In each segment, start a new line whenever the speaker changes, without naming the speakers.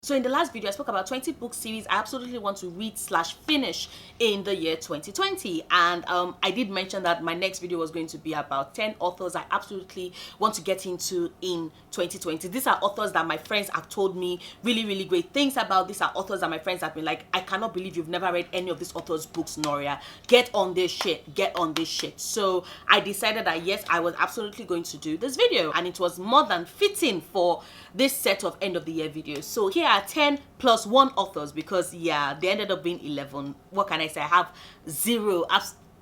So in the last video, I spoke about 20 book series I absolutely want to read / finish in the year 2020. And I did mention that my next video was going to be about 10 authors I absolutely want to get into in 2020. These are authors that my friends have told me really great things about. These are authors that my friends have been like, I cannot believe you've never read any of these authors' books, Noria. Get on this shit. Get on this shit. So I decided that yes, I was absolutely going to do this video, and it was more than fitting for this set of end of the year videos. So here are 10 plus 1 authors, because yeah, they ended up being 11. What can I say? I have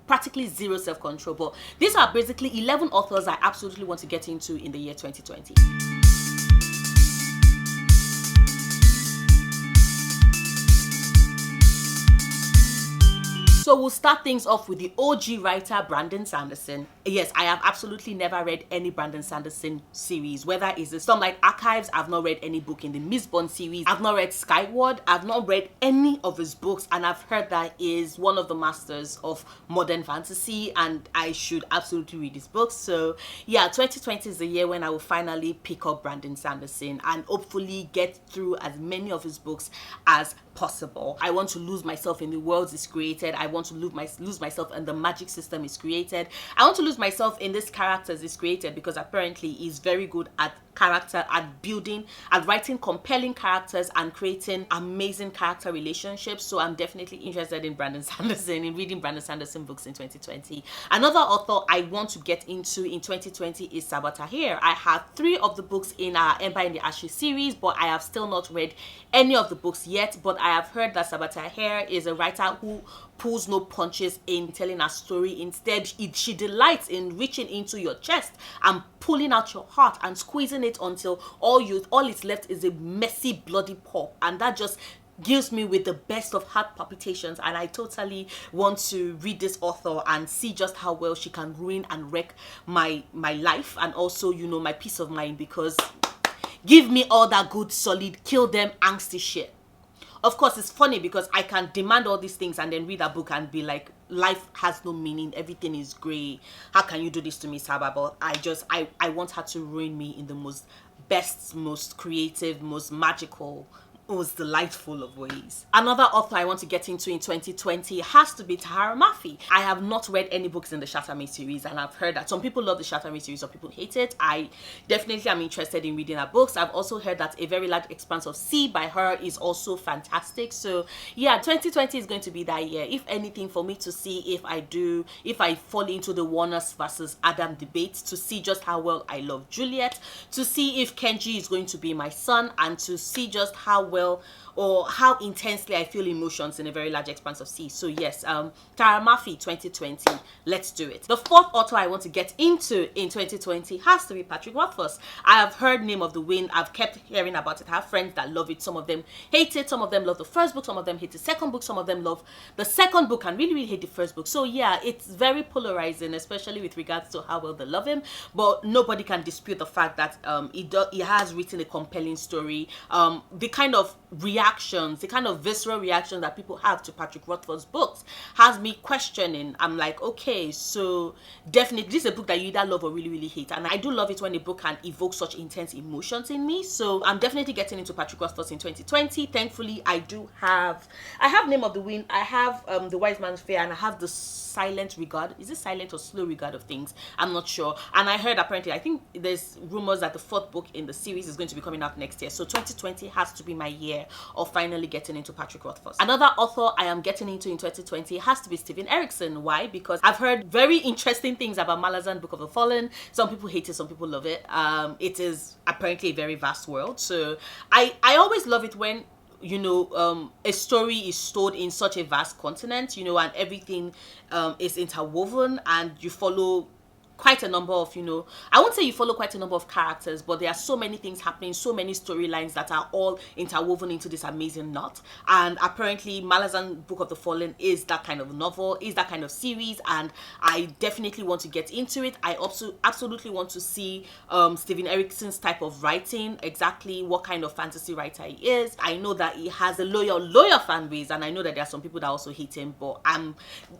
practically zero self-control, but these are basically 11 authors I absolutely want to get into in the year 2020. So we'll start things off with the OG writer, Brandon Sanderson. Yes, I have absolutely never read any Brandon Sanderson series, whether it's the Stormlight Archives, I've not read any book in the Mistborn series, I've not read Skyward, I've not read any of his books, and I've heard that he is one of the masters of modern fantasy, and I should absolutely read his books. So yeah, 2020 is the year when I will finally pick up Brandon Sanderson and hopefully get through as many of his books as possible. I want to lose myself in the worlds he's created. I want to lose myself in the magic system he's created. I want to lose myself in these characters he's created, because apparently he's very good at character, at building, at writing compelling characters and creating amazing character relationships. So I'm definitely interested in Brandon Sanderson, in reading Brandon Sanderson books in 2020. Another author I want to get into in 2020 is Sobota Hair. I have 3 of the books in our Empire in the Ashes series, but I have still not read any of the books yet. But I have heard that Sobota Hair is a writer who pulls no punches in telling a story. Instead, she delights in reaching into your chest and pulling out your heart and squeezing it until all it's left is a messy, bloody pulp, and that just gives me with the best of heart palpitations. And I totally want to read this author and see just how well she can ruin and wreck my life, and also, you know, my peace of mind, because give me all that good solid kill them angsty shit. Of course, it's funny because I can demand all these things and then read a book and be like, life has no meaning, everything is grey, how can you do this to me, Saba? But I want her to ruin me in the most creative, most magical, most delightful of ways. Another author I want to get into in 2020 has to be Tahereh Mafi. I have not read any books in the Shatter Me series, and I've heard that some people love the Shatter Me series, some people hate it. I definitely am interested in reading her books. I've also heard that A Very Large Expanse of Sea by her is also fantastic. So yeah, 2020 is going to be that year, if anything, for me to see if I fall into the Warners versus Adam debate, to see just how well I love Juliet, to see if Kenji is going to be my son, and to see just how well or how intensely I feel emotions in A Very Large Expanse of Sea. So yes, Tahereh Mafi 2020, let's do it. The 4th author I want to get into in 2020 has to be Patrick Rothfuss. I have heard Name of the Wind, I've kept hearing about it. I have friends that love it, some of them hate it, some of them love the first book, some of them hate the second book, some of them love the second book and really hate the first book. So yeah, it's very polarizing, especially with regards to how well they love him, but nobody can dispute the fact that he has written a compelling story. The kind of reactions, the kind of visceral reaction that people have to Patrick Rothfuss books has me questioning. I'm like, okay, so definitely this is a book that you either love or really hate, and I do love it when a book can evoke such intense emotions in me. So I'm definitely getting into Patrick Rothfuss in 2020. Thankfully, I have Name of the Wind, I have The Wise Man's Fear, and I have the silent regard. Is it silent or slow regard of things? I'm not sure. And I heard, apparently, I think there's rumors that the 4th book in the series is going to be coming out next year. So 2020 has to be my year of finally getting into Patrick Rothfuss. Another author I am getting into in 2020 has to be Stephen Erickson. Why? Because I've heard very interesting things about Malazan, Book of the Fallen. Some people hate it, some people love it. It is apparently a very vast world. So I always love it when, you know, a story is told in such a vast continent, you know, and everything is interwoven, and you follow quite a number of, you know, I won't say you follow quite a number of characters, but there are so many things happening, so many storylines that are all interwoven into this amazing knot. And apparently Malazan, Book of the Fallen is that kind of novel, is that kind of series, and I definitely want to get into it. I also absolutely want to see Stephen Erickson's type of writing, exactly what kind of fantasy writer he is. I know that he has a loyal fan base, and I know that there are some people that also hate him, but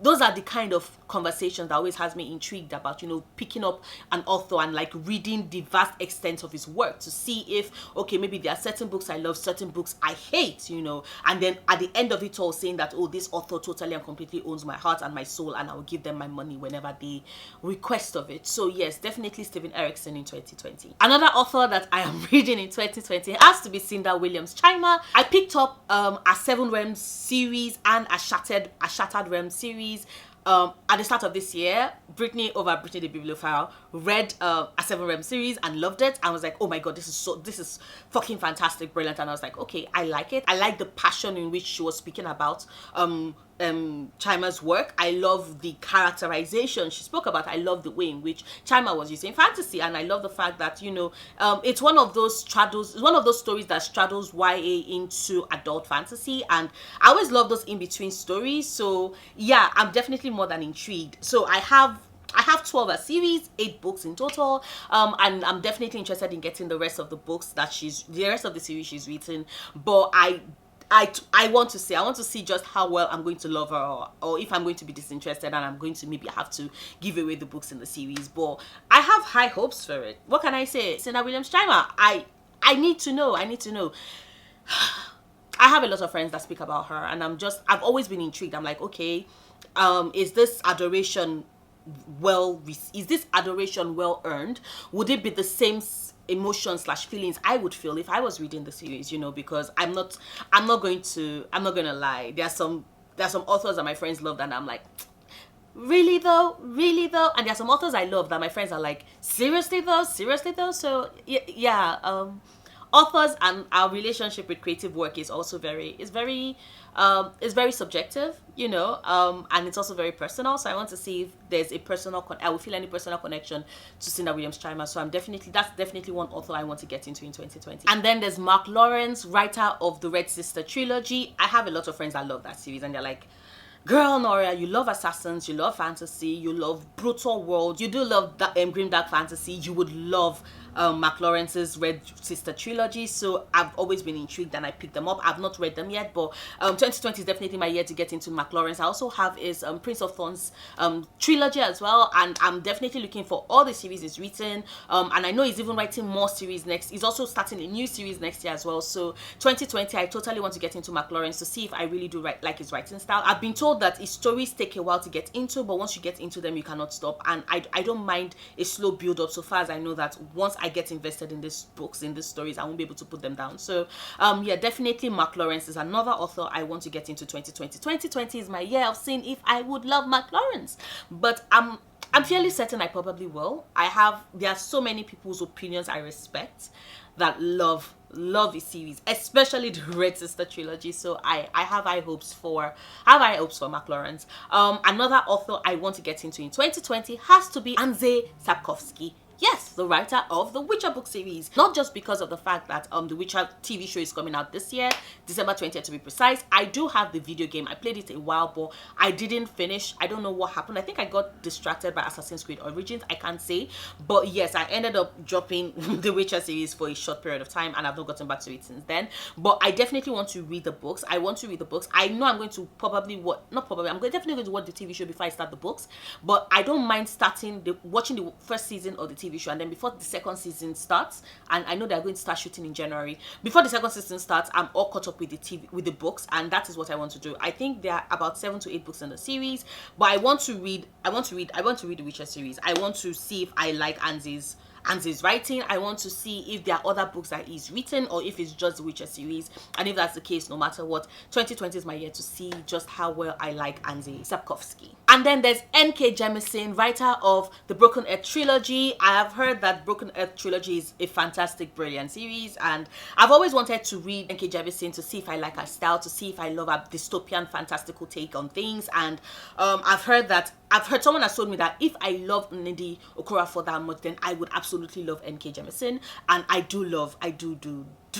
those are the kind of conversations that always has me intrigued about, you know, picking up an author and like reading the vast extent of his work to see if, okay, maybe there are certain books I love, certain books I hate, you know, and then at the end of it all saying that, oh, this author totally and completely owns my heart and my soul, and I will give them my money whenever they request of it. So yes, definitely Stephen Erickson in 2020. Another author that I am reading in 2020 has to be Cinda Williams Chima. I picked up a Seven Realms series and a Shattered Realms series at the start of this year. Brittany over Brittany the Bibliophile read a Seven Realms series and loved it. I was like, oh my god, this is fucking fantastic, brilliant. And I was like, okay, I like it. I like the passion in which she was speaking about Chima's work. I love the characterization she spoke about. I love the way in which Chima was using fantasy, and I love the fact that, you know, it's one of those stories that straddles YA into adult fantasy, and I always love those in between stories. So yeah, I'm definitely more than intrigued. So I have 12 a series, 8 books in total, and I'm definitely interested in getting the rest of the books that the rest of the series she's written. But I want to see just how well I'm going to love her, or if I'm going to be disinterested and I'm going to maybe have to give away the books in the series. But I have high hopes for it. What can I say? Cinda Williams Chima, I need to know. I have a lot of friends that speak about her, and I've always been intrigued. I'm like, okay, is this adoration well earned? Would it be the same emotions / feelings I would feel if I was reading the series, you know? Because I'm not gonna lie, there's some authors that my friends love and I'm like, really though, and there's some authors I love that my friends are like, seriously though. So yeah, authors and our relationship with creative work is also very subjective, you know, and it's also very personal. So I want to see if there's I will feel any personal connection to Cinda Williams Chima. So that's definitely one author I want to get into in 2020. And then there's Mark Lawrence, writer of the Red Sister trilogy. I have a lot of friends that love that series, and they're like, girl, Noria, you love assassins, you love fantasy, you love brutal world, you do love grimdark fantasy, you would love Mark Lawrence's Red Sister trilogy. So I've always been intrigued and I picked them up. I've not read them yet, but 2020 is definitely my year to get into Mark Lawrence. I also have his Prince of Thorns trilogy as well, and I'm definitely looking for all the series he's written, and I know he's even writing more series next. He's also starting a new series next year as well. So 2020, I totally want to get into Mark Lawrence to see if I really do like his writing style. I've been told that his stories take a while to get into, but once you get into them, you cannot stop, and I don't mind a slow build up, so far as I know that once I get invested in these books, in these stories, I won't be able to put them down. So yeah, definitely Mark Lawrence is another author I want to get into 2020. 2020 is my year of seeing if I would love Mark Lawrence, but I'm fairly certain I probably will. There are so many people's opinions I respect that love his series, especially the Red Sister trilogy. So I have high hopes for Mark Lawrence. Another author I want to get into in 2020 has to be Andrzej Sapkowski. Yes, the writer of the Witcher book series. Not just because of the fact that the Witcher TV show is coming out this year, December 20th to be precise. I do have the video game. I played it a while, but I didn't finish. I don't know what happened. I think I got distracted by Assassin's Creed Origins. I can't say. But yes, I ended up dropping the Witcher series for a short period of time, and I've not gotten back to it since then. But I definitely want to read the books. I want to read the books. I know I'm going to definitely going to watch the TV show before I start the books. But I don't mind watching the first season of the TV show, and then before the second season starts, and I know they're going to start shooting in January, before the second season starts, I'm all caught up with the books, and that is what I want to do. I think there are about 7 to 8 books in the series, but I want to read the Witcher series. I want to see if I like Andrzej's writing. I want to see if there are other books that he's written, or if it's just the Witcher series. And if that's the case, no matter what, 2020 is my year to see just how well I like Andrzej Sapkowski. And then there's N.K. Jemisin, writer of the Broken Earth trilogy. I have heard that Broken Earth trilogy is a fantastic, brilliant series, and I've always wanted to read N.K. Jemisin to see if I like her style, to see if I love her dystopian, fantastical take on things. And I've heard someone has told me that if I love Nnedi Okorafor that much, then I would absolutely love N.K. Jemisin, and I do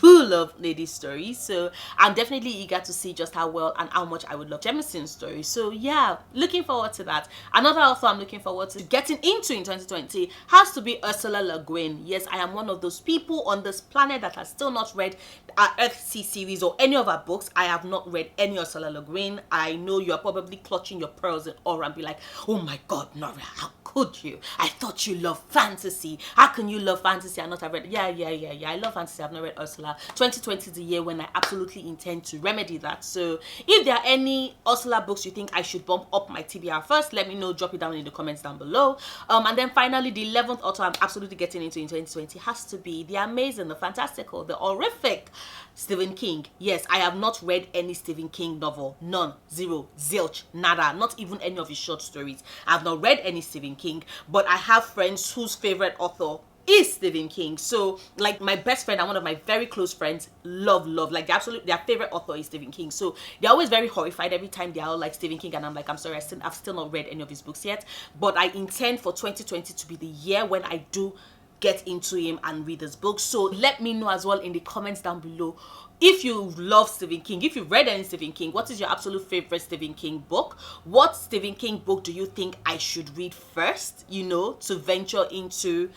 do love ladies' stories, so I'm definitely eager to see just how well and how much I would love Jemisin's story. So yeah, looking forward to that. Another author I'm looking forward to getting into in 2020 has to be Ursula Le Guin. Yes, I am one of those people on this planet that has still not read our Earthsea series or any of her books. I have not read any Ursula Le Guin. I know you're probably clutching your pearls in awe and be like, oh my god, Nora, how could you? I thought you loved fantasy. How can you love fantasy and not have read? Yeah. I love fantasy. I've not read Ursula. 2020 is the year when I absolutely intend to remedy that. So if there are any Ursula books you think I should bump up my TBR first, let me know. Drop it down in the comments down below. And then finally, the 11th author I'm absolutely getting into in 2020 has to be the amazing, the fantastical, the horrific Stephen King. Yes, I have not read any Stephen King novel. None. Zero. Zilch. Nada. Not even any of his short stories. I have not read any Stephen King, but I have friends whose favorite author is Stephen King. So like my best friend and one of my very close friends love like their favorite author is Stephen King. So they're always very horrified every time they are like Stephen King, and I'm like, I'm sorry, I've still not read any of his books yet, but I intend for 2020 to be the year when I do get into him and read his books. So let me know as well in the comments down below if you love Stephen King, if you've read any Stephen King. What is your absolute favorite Stephen King book? What Stephen King book do you think I should read first, you know, to venture into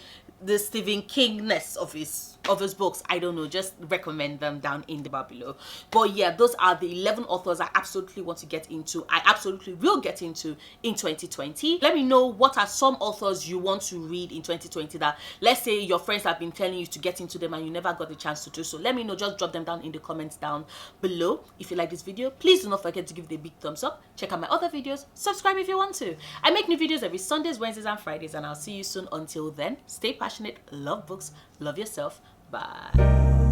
the Stephen Kingness of his books? I don't know, just recommend them down in the bar below. But yeah, those are the 11 authors I absolutely want to get into, I absolutely will get into in 2020. Let me know what are some authors you want to read in 2020 that, let's say, your friends have been telling you to get into them and you never got the chance to do so. Let me know. Just drop them down in the comments down below. If you like this video, please do not forget to give it a big thumbs up. Check out my other videos, subscribe if you want to. I make new videos every Sundays, Wednesdays and Fridays, and I'll see you soon. Until then, stay passionate, love books, love yourself. Bye.